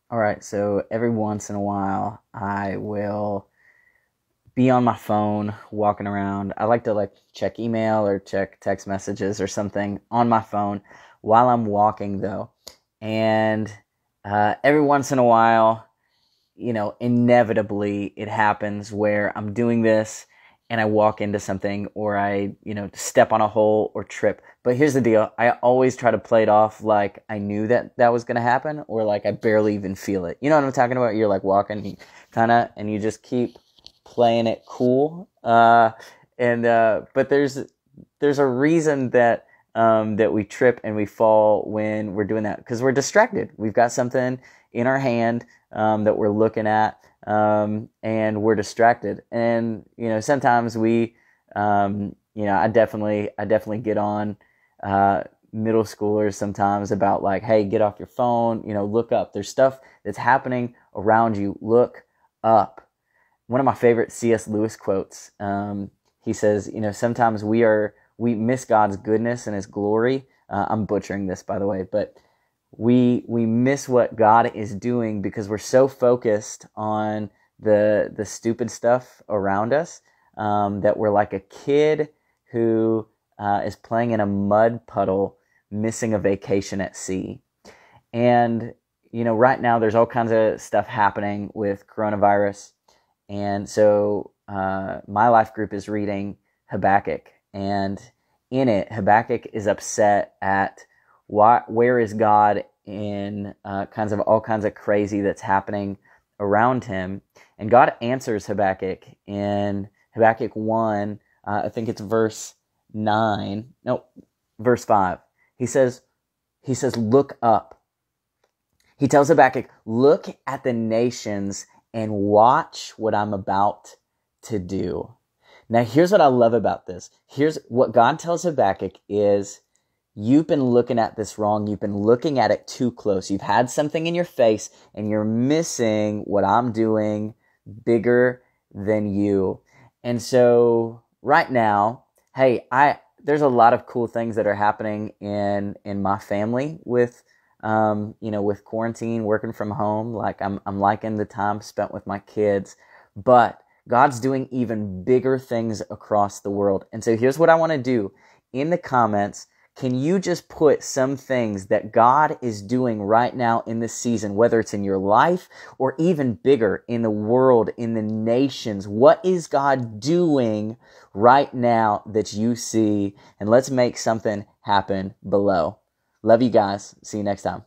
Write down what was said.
All right, so every once in a while, I will be on my phone walking around. I like to check email or check text messages or something on my phone while I'm walking though. And every once in a while, inevitably it happens where I'm doing this and I walk into something or I, step on a hole or trip. But here's the deal. I always try to play it off like I knew that was going to happen or like I barely even feel it. You know what I'm talking about? You're like walking and you just keep playing it cool. But there's a reason that we trip and we fall when we're doing that because we're distracted. We've got something in our hand that we're looking at, and we're distracted. And sometimes I definitely get on middle schoolers sometimes about like, hey, get off your phone. Look up. There's stuff that's happening around you. Look up. One of my favorite C.S. Lewis quotes. He says, sometimes we miss God's goodness and His glory. I'm butchering this, by the way, but we miss what God is doing because we're so focused on the stupid stuff around us that we're like a kid who is playing in a mud puddle, missing a vacation at sea. And right now there's all kinds of stuff happening with coronavirus, and so my life group is reading Habakkuk, and in it, Habakkuk is upset at where is God in all kinds of crazy that's happening around him. And God answers Habakkuk in Habakkuk 1, I think it's verse 9, no, verse 5. He says, look up. He tells Habakkuk, look at the nations and watch what I'm about to do. Now, here's what I love about this. Here's what God tells Habakkuk is, you've been looking at this wrong. You've been looking at it too close. You've had something in your face and you're missing what I'm doing bigger than you. And so right now, hey, there's a lot of cool things that are happening in my family with with quarantine, working from home. Like I'm liking the time spent with my kids, but God's doing even bigger things across the world. And so here's what I want to do. In the comments, can you just put some things that God is doing right now in this season, whether it's in your life or even bigger in the world, in the nations? What is God doing right now that you see? And let's make something happen below. Love you guys. See you next time.